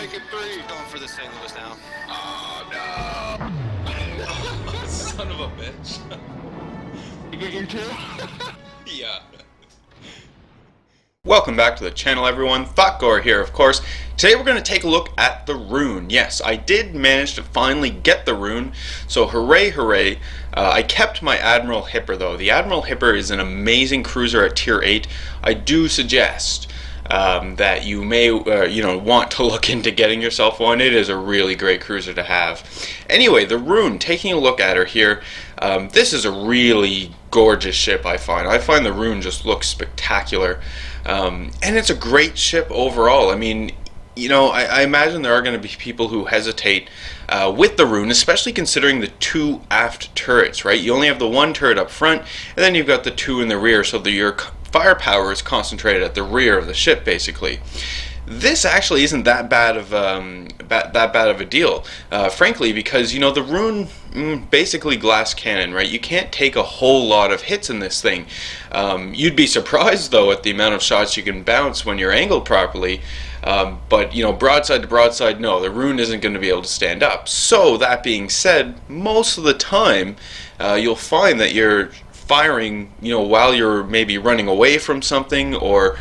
taking three. Going for the St. Louis now. Oh no! Son of a bitch. You get your two? Yeah. Welcome back to the channel, everyone. Thotgor here, of course. Today we're going to take a look at the Roon. Yes, I did manage to finally get the Roon, so hooray, hooray. I kept my Admiral Hipper, though. The Admiral Hipper is an amazing cruiser at Tier 8. I do suggest that you may want to look into getting yourself one. It is a really great cruiser to have. Anyway, the Roon, taking a look at her here, this is a really gorgeous ship. I find the Roon just looks spectacular, and it's a great ship overall. I mean, I imagine there are going to be people who hesitate with the Roon, especially considering the two aft turrets, right? You only have the one turret up front, and then you've got the two in the rear, so that your firepower is concentrated at the rear of the ship, basically. This actually isn't that bad of a deal, frankly, because the Roon, basically glass cannon, right? You can't take a whole lot of hits in this thing. You'd be surprised though at the amount of shots you can bounce when you're angled properly. But broadside to broadside, no, the Roon isn't going to be able to stand up. So that being said, most of the time you'll find that you're firing, while you're maybe running away from something, or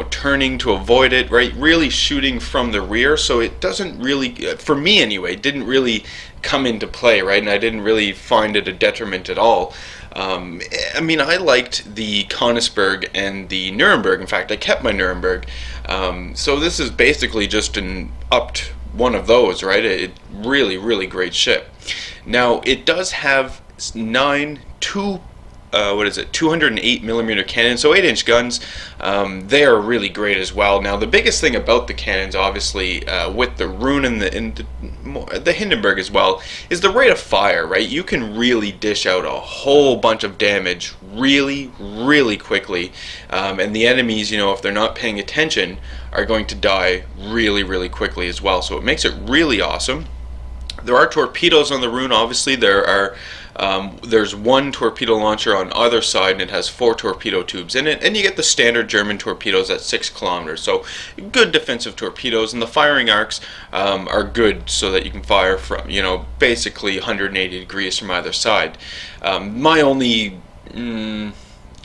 turning to avoid it, right? Really shooting from the rear. So it doesn't really, for me anyway, didn't really come into play, right? And I didn't really find it a detriment at all. I mean, I liked the Königsberg and the Nuremberg. In fact, I kept my Nuremberg. So this is basically just an upped one of those, right? It really, really great ship. Now, it does have 208mm cannons, so 8-inch guns. They are really great as well. Now, the biggest thing about the cannons, obviously, with the Roon and the Hindenburg as well, is the rate of fire, right? You can really dish out a whole bunch of damage really, really quickly, and the enemies, if they're not paying attention, are going to die really, really quickly as well. So it makes it really awesome. There are torpedoes on the Roon. Obviously, there's one torpedo launcher on either side, and it has 4 torpedo tubes in it, and you get the standard German torpedoes at 6 kilometers. So good defensive torpedoes, and the firing arcs are good, so that you can fire from basically 180 degrees from either side. My only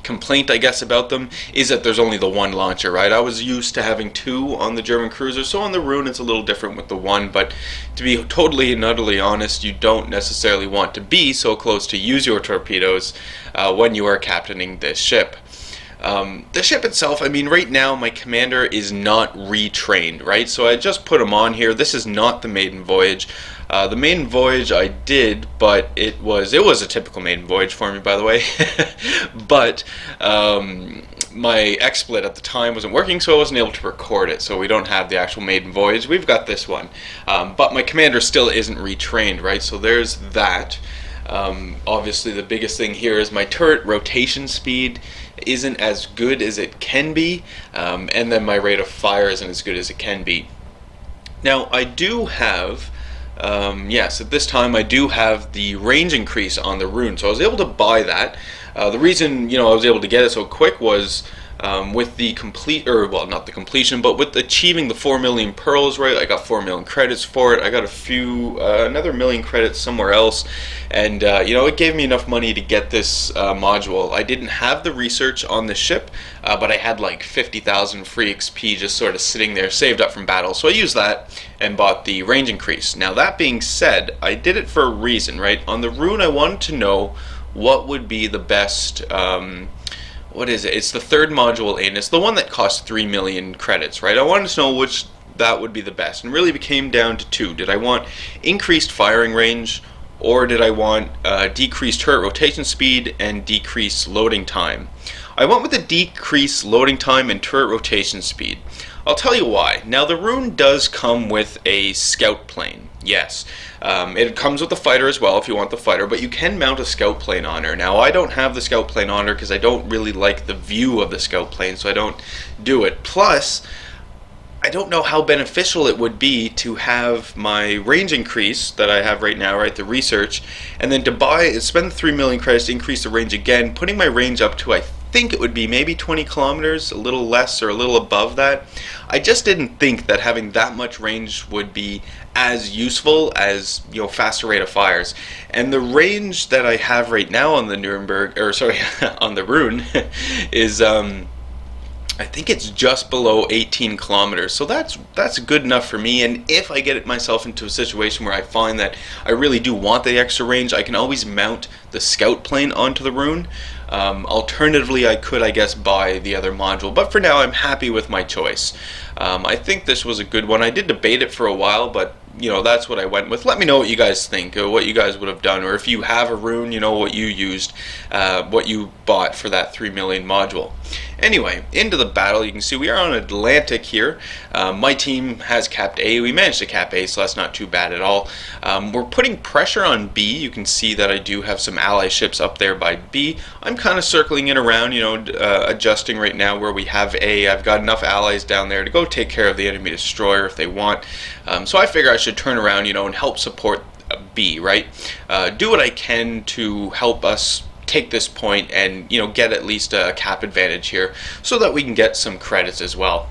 complaint, I guess, about them is that there's only the one launcher, right? I was used to having 2 on the German cruiser, so on the Roon it's a little different with the one, but to be totally and utterly honest, you don't necessarily want to be so close to use your torpedoes when you are captaining this ship. The ship itself, I mean, right now my commander is not retrained, right? So I just put him on here. This is not the maiden voyage. The maiden voyage I did, but it was a typical maiden voyage for me, by the way. But my XSplit at the time wasn't working, so I wasn't able to record it. So we don't have the actual maiden voyage. We've got this one, but my commander still isn't retrained, right? So there's that. Obviously, the biggest thing here is my turret rotation speed isn't as good as it can be, and then my rate of fire isn't as good as it can be. Now, I do have, yes, at this time I do have the range increase on the Roon, so I was able to buy that. The reason I was able to get it so quick was with the not the completion, but with achieving the 4 million pearls, right? I got 4 million credits for it. I got another million credits somewhere else, and it gave me enough money to get this module. I didn't have the research on the ship, but I had like 50,000 free XP just sort of sitting there, saved up from battle. So I used that and bought the range increase. Now, that being said, I did it for a reason, right? On the Roon, I wanted to know what would be the best. What is it? It's the 3rd module in. It's the one that costs 3 million credits, right? I wanted to know which that would be the best, and really it came down to 2. Did I want increased firing range, or did I want decreased turret rotation speed and decreased loading time? I went with the decreased loading time and turret rotation speed. I'll tell you why. Now, the Roon does come with a scout plane. Yes, it comes with the fighter as well if you want the fighter, but you can mount a scout plane on her. Now, I don't have the scout plane on her because I don't really like the view of the scout plane, so I don't do it. Plus, I don't know how beneficial it would be to have my range increase that I have right now, right, the research, and then to spend 3 million credits to increase the range again, putting my range up to, I think it would be maybe 20 kilometers, a little less or a little above that. I just didn't think that having that much range would be as useful as, you know, faster rate of fires. And the range that I have right now on the Nuremberg, or sorry, on the Roon, is I think it's just below 18 kilometers, so that's good enough for me. And if I get myself into a situation where I find that I really do want the extra range, I can always mount the scout plane onto the Roon. Alternatively, I could, I guess, buy the other module, but for now I'm happy with my choice. I think this was a good one. I did debate it for a while, but you know, that's what I went with. Let me know what you guys think, or what you guys would have done, or if you have a Roon, you know, what you used, what you bought for that 3 million module. Anyway, into the battle. You can see we are on Atlantic here. My team has capped A. We managed to cap A, so that's not too bad at all. We're putting pressure on B. You can see that I do have some ally ships up there by B. I'm kind of circling it around, you know, adjusting right now where we have A. I've got enough allies down there to go take care of the enemy destroyer if they want. So I figure I should turn around, you know, and help support B, right? Do what I can to help us take this point and, you know, get at least a cap advantage here so that we can get some credits as well.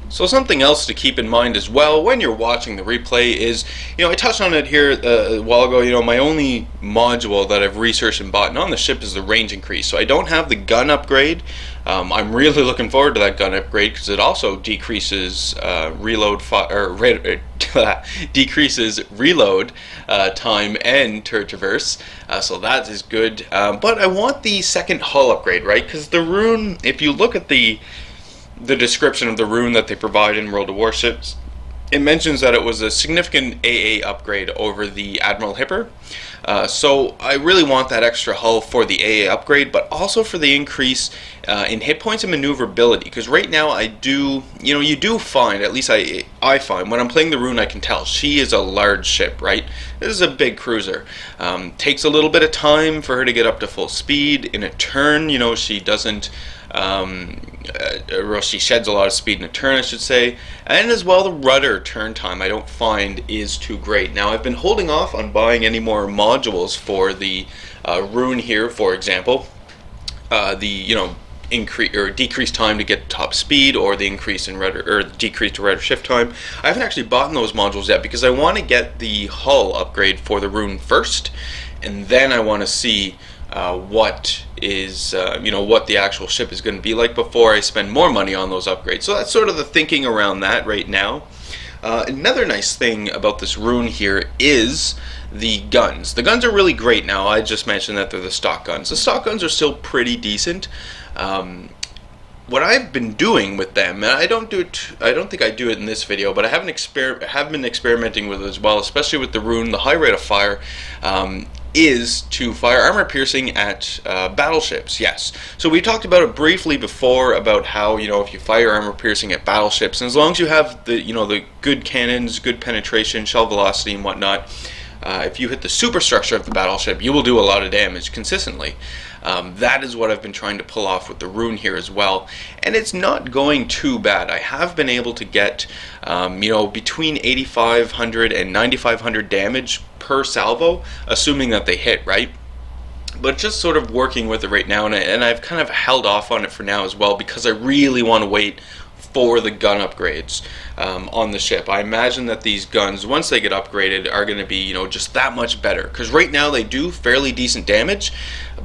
So something else to keep in mind as well when you're watching the replay is, you know, I touched on it here a while ago, you know, my only module that I've researched and bought on the ship is the range increase. So I don't have the gun upgrade. I'm really looking forward to that gun upgrade because it also decreases decreases reload time and turret traverse, so that is good. But I want the second hull upgrade, right? Because the Roon, if you look at the description of the Roon that they provide in World of Warships, it mentions that it was a significant AA upgrade over the Admiral Hipper. So I really want that extra hull for the AA upgrade, but also for the increase in hit points and maneuverability. Because right now I do, you know, you do find, at least I find, when I'm playing the Roon, I can tell she is a large ship, right? This is a big cruiser. Takes a little bit of time for her to get up to full speed. In a turn, you know, she doesn't, or she sheds a lot of speed in a turn, I should say. And as well, the rudder turn time I don't find is too great. Now I've been holding off on buying any more modules for the Roon here, for example. The, you know, increase or decrease time to get top speed, or the increase in rudder, or decrease to rudder shift time. I haven't actually bought those modules yet because I want to get the hull upgrade for the Roon first, and then I want to see what is, you know, what the actual ship is going to be like before I spend more money on those upgrades. So that's sort of the thinking around that right now. Another nice thing about this Roon here is the guns. The guns are really great now. I just mentioned that they're the stock guns. The stock guns are still pretty decent. What I've been doing with them, and I don't think I do it in this video, but I have been experimenting with it as well, especially with the Roon, the high rate of fire, is to fire armor piercing at battleships. Yes. So we talked about it briefly before about how, you know, if you fire armor piercing at battleships, and as long as you have the, you know, the good cannons, good penetration, shell velocity and whatnot, if you hit the superstructure of the battleship, you will do a lot of damage consistently. That is what I've been trying to pull off with the Roon here as well, and it's not going too bad. I have been able to get, you know, between 8,500 and 9,500 damage per salvo, assuming that they hit, right? But just sort of working with it right now, and I've kind of held off on it for now as well because I really want to wait for the gun upgrades on the ship. I imagine that these guns, once they get upgraded, are going to be, you know, just that much better. Because right now they do fairly decent damage,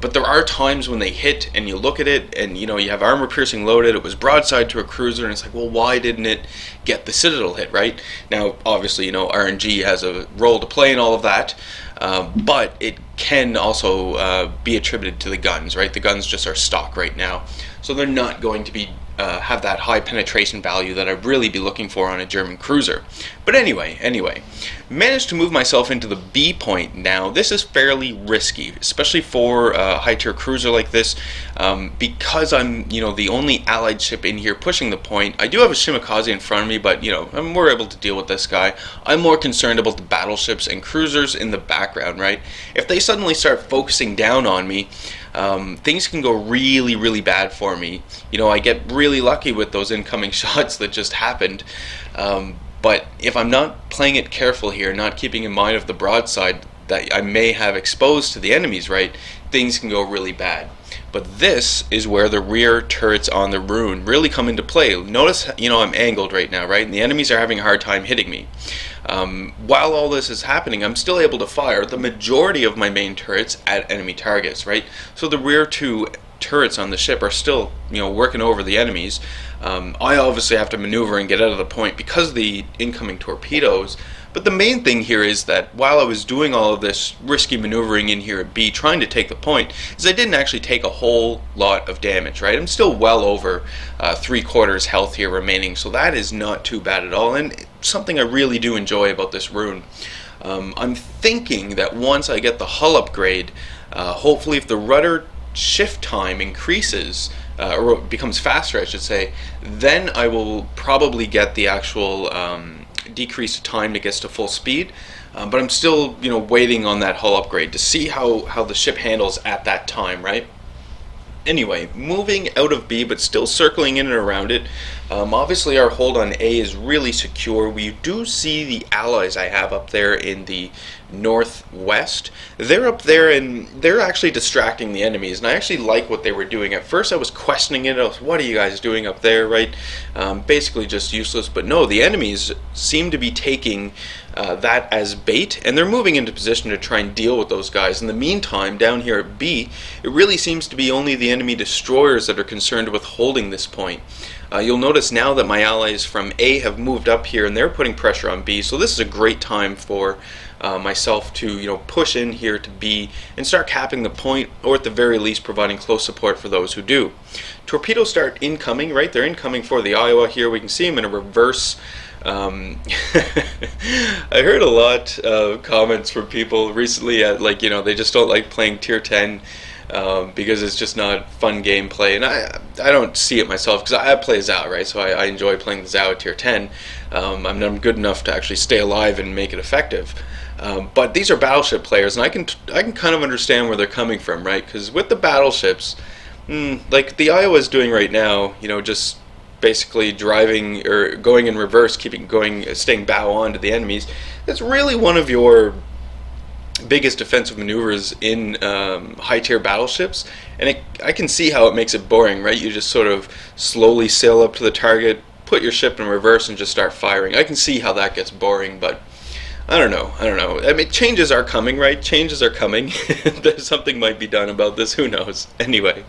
but there are times when they hit and you look at it and, you know, you have armor piercing loaded, it was broadside to a cruiser, and it's like, well, why didn't it get the Citadel hit, right? Now, obviously, you know, RNG has a role to play in all of that, but it can also be attributed to the guns, right? The guns just are stock right now, so they're not going to be have that high penetration value that I'd really be looking for on a German cruiser. But anyway, managed to move myself into the B point now. This is fairly risky, especially for a high tier cruiser like this, because I'm, you know, the only allied ship in here pushing the point. I do have a Shimakaze in front of me, but, you know, we're able to deal with this guy. I'm more concerned about the battleships and cruisers in the background, right? If they suddenly start focusing down on me, things can go really, really bad for me. You know, I get really lucky with those incoming shots that just happened. But if I'm not playing it careful here, not keeping in mind of the broadside that I may have exposed to the enemies, right, things can go really bad. But this is where the rear turrets on the Roon really come into play. Notice, I'm angled right now, right? And the enemies are having a hard time hitting me. While all this is happening, I'm still able to fire the majority of my main turrets at enemy targets, right? So the rear two turrets on the ship are still, working over the enemies. I obviously have to maneuver and get out of the point because of the incoming torpedoes. But the main thing here is that while I was doing all of this risky maneuvering in here at B, trying to take the point, is I didn't actually take a whole lot of damage, right? I'm still well over 3/4 health here remaining, so that is not too bad at all, and something I really do enjoy about this Roon. I'm thinking that once I get the hull upgrade, hopefully if the rudder shift time increases, or becomes faster I should say, then I will probably get the actual decreased time that gets to full speed, but I'm still waiting on that hull upgrade to see how the ship handles at that time, right? Anyway, moving out of B but still circling in and around it, obviously our hold on A is really secure. We do see the allies I have up there in the northwest. They're up there and they're actually distracting the enemies, and I actually like what they were doing. At first I was questioning it. I was, what are you guys doing up there, right? Basically just useless, but no, the enemies seem to be taking that as bait, and they're moving into position to try and deal with those guys. In the meantime, down here at B, it really seems to be only the enemy destroyers that are concerned with holding this point. You'll notice now that my allies from A have moved up here and they're putting pressure on B, so this is a great time for myself to push in here to B and start capping the point, or at the very least providing close support for those who do. Torpedoes start incoming, right? They're incoming for the Iowa here. We can see them in a reverse. I heard a lot of comments from people recently at they just don't like playing tier 10 because it's just not fun gameplay, and I don't see it myself because I play Zao, right? So I enjoy playing the Zao at tier 10. I'm good enough to actually stay alive and make it effective. But these are battleship players, and I can kind of understand where they're coming from, right? Because with the battleships, like the Iowa is doing right now, just basically driving or going in reverse, staying bow on to the enemies. That's really one of your biggest defensive maneuvers in high tier battleships, and I can see how it makes it boring, right? You just sort of slowly sail up to the target, put your ship in reverse, and just start firing. I can see how that gets boring, but I don't know. I mean, changes are coming, right? Changes are coming. Something might be done about this. Who knows? Anyway,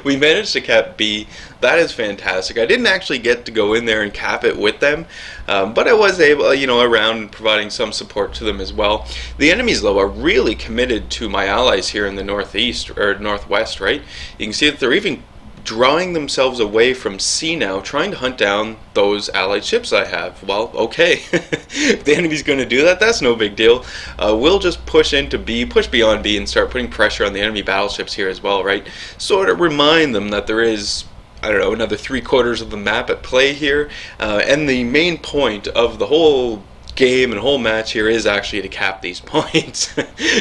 we managed to cap B. That is fantastic. I didn't actually get to go in there and cap it with them, but I was able, around providing some support to them as well. The enemies, though, are really committed to my allies here in the northeast or northwest, right? You can see that they're even drawing themselves away from C now, trying to hunt down those allied ships I have. Well, okay, if the enemy's going to do that, that's no big deal. We'll just push into B, push beyond B, and start putting pressure on the enemy battleships here as well, right? Sort of remind them that there is, I don't know, another 3/4 of the map at play here, and the main point of the whole game and whole match here is actually to cap these points,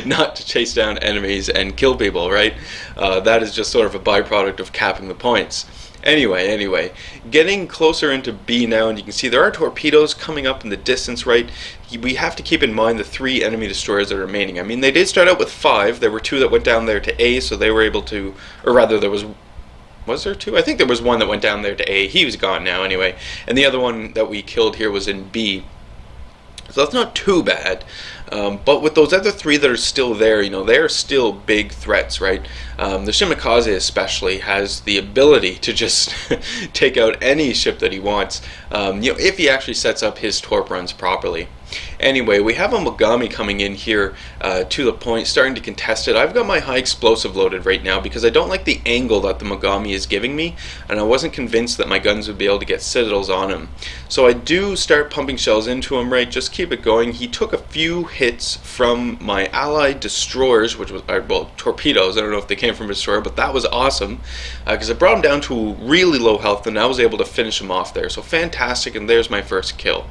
not to chase down enemies and kill people, right? That is just sort of a byproduct of capping the points. Anyway, getting closer into B now, and you can see there are torpedoes coming up in the distance, right? We have to keep in mind the 3 enemy destroyers that are remaining. I mean, they did start out with 5. There were 2 that went down there to A, so they were able to, or rather there was there 2? I think there was 1 that went down there to A. He was gone now anyway. And the other one that we killed here was in B. So that's not too bad, but with those other 3 that are still there, they are still big threats, right? The Shimakaze especially has the ability to just take out any ship that he wants, if he actually sets up his torp runs properly. Anyway, we have a Mogami coming in here to the point, starting to contest it. I've got my high explosive loaded right now because I don't like the angle that the Mogami is giving me, and I wasn't convinced that my guns would be able to get citadels on him. So I do start pumping shells into him, right? Just keep it going. He took a few hits from my allied destroyers, which was, well, torpedoes. I don't know if they came from a destroyer, but that was awesome because it brought him down to really low health, and I was able to finish him off there. So fantastic, and there's my first kill.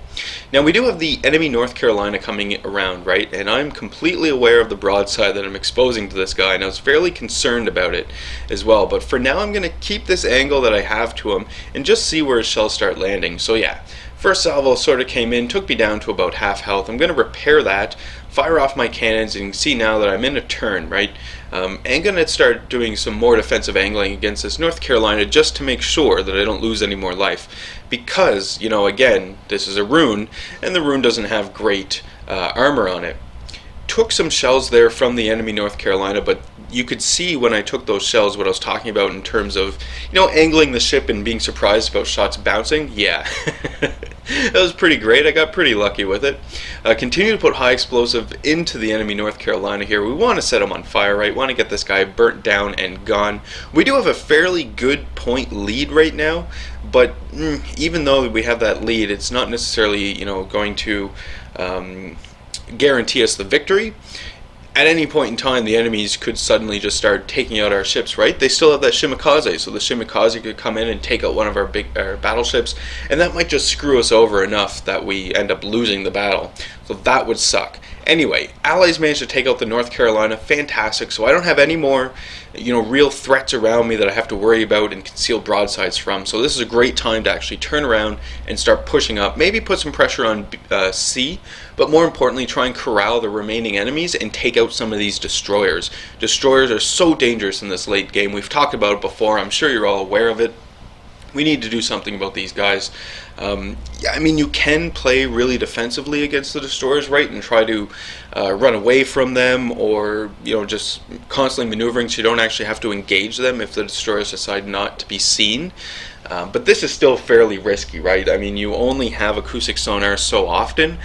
Now we do have the enemy North Carolina coming around, right? And I'm completely aware of the broadside that I'm exposing to this guy, and I was fairly concerned about it as well. But for now, I'm going to keep this angle that I have to him and just see where his shells start landing. So yeah, First salvo sort of came in, took me down to about half health. I'm going to repair that, fire off my cannons, and you can see now that I'm in a turn, right? And going to start doing some more defensive angling against this North Carolina just to make sure that I don't lose any more life. Because, you know, again, this is a Roon, and the Roon doesn't have great armor on it. Took some shells there from the enemy North Carolina, but you could see when I took those shells what I was talking about in terms of, you know, angling the ship and being surprised about shots bouncing. Yeah, that was pretty great. I got pretty lucky with it. Continue to put high explosive into the enemy North Carolina here. We want to set him on fire, right? We want to get this guy burnt down and gone. We do have a fairly good point lead right now, but even though we have that lead, it's not necessarily, you know, going to guarantee us the victory. At any point in time, the enemies could suddenly just start taking out our ships, right? They still have that Shimikaze, so the Shimikaze could come in and take out one of our big battleships, and that might just screw us over enough that we end up losing the battle. So that would suck. Anyway, Allies managed to take out the North Carolina, fantastic. So I don't have any more, you know, real threats around me that I have to worry about and conceal broadsides from. So this is a great time to actually turn around and start pushing up. Maybe put some pressure on C, but more importantly, try and corral the remaining enemies and take out some of these destroyers. Destroyers are so dangerous in this late game. We've talked about it before. I'm sure you're all aware of it. We need to do something about these guys. Yeah, I mean, you can play really defensively against the destroyers, right, and try to run away from them, or, you know, just constantly maneuvering so you don't actually have to engage them if the destroyers decide not to be seen. But this is still fairly risky, right? I mean, you only have acoustic sonar so often,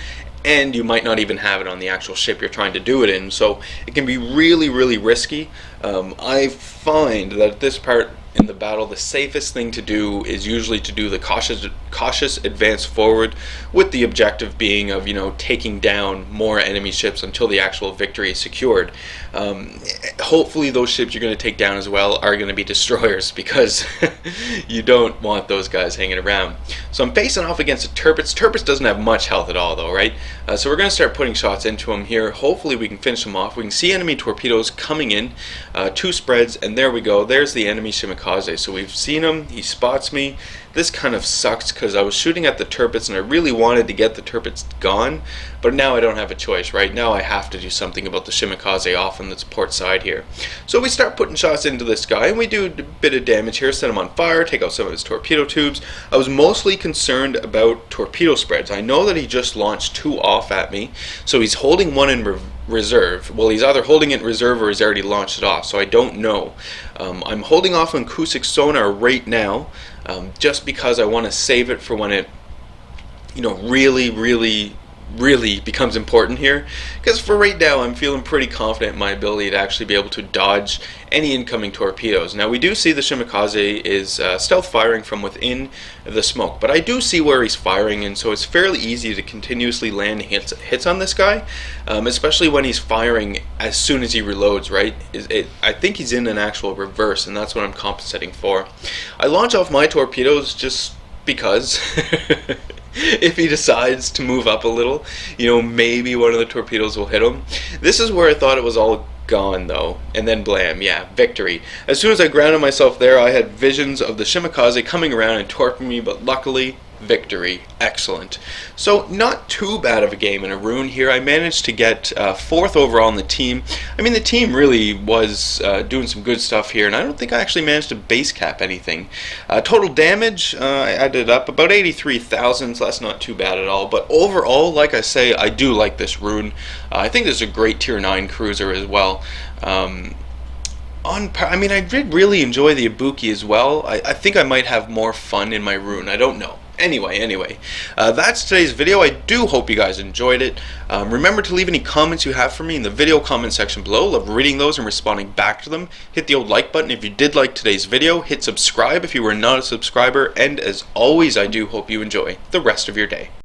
and you might not even have it on the actual ship you're trying to do it in, so it can be really, really risky. I find that at this part in the battle, the safest thing to do is usually to do the cautious advance forward, with the objective being of, you know, taking down more enemy ships until the actual victory is secured. Hopefully those ships you're going to take down as well are going to be destroyers, because you don't want those guys hanging around. So I'm facing off against a Tirpitz. Tirpitz doesn't have much health at all though, right? So we're going to start putting shots into him here. Hopefully we can finish him off. We can see enemy torpedoes coming in, 2 spreads, and there we go. There's the enemy Shimikaze. So we've seen him, he spots me. This kind of sucks because I was shooting at the Tirpitz and I really wanted to get the Tirpitz gone, but now I don't have a choice, right? Now I have to do something about the Shimikaze off on the port side here. So we start putting shots into this guy, and we do a bit of damage here, set him on fire, take out some of his torpedo tubes. I was mostly concerned about torpedo spreads. I know that he just launched 2 off at me, so he's holding 1 in reserve. Well, he's either holding it in reserve or he's already launched it off, so I don't know. I'm holding off on acoustic sonar right now, just because I want to save it for when it, you know, really becomes important here. Because for right now, I'm feeling pretty confident in my ability to actually be able to dodge any incoming torpedoes. Now we do see the Shimikaze is stealth firing from within the smoke, but I do see where he's firing, and so it's fairly easy to continuously land hits on this guy, especially when he's firing as soon as he reloads, right? I think he's in an actual reverse, and that's what I'm compensating for. I launch off my torpedoes just because if he decides to move up a little, you know, maybe one of the torpedoes will hit him. This is where I thought it was all gone though, and then blam, yeah, victory. As soon as I grounded myself there, I had visions of the Shimikaze coming around and torping me, but luckily, victory. Excellent. So not too bad of a game in a Roon here. I managed to get 4th overall in the team. I mean, the team really was doing some good stuff here, and I don't think I actually managed to base cap anything. Total damage, I added up about 83,000, so that's not too bad at all. But overall, like I say, I do like this Roon. I think this is a great tier 9 cruiser as well. I mean, I did really enjoy the Ibuki as well. I think I might have more fun in my Roon. I don't know. Anyway, that's today's video. I do hope you guys enjoyed it. Remember to leave any comments you have for me in the video comment section below. Love reading those and responding back to them. Hit the old like button if you did like today's video. Hit subscribe if you were not a subscriber. And as always, I do hope you enjoy the rest of your day.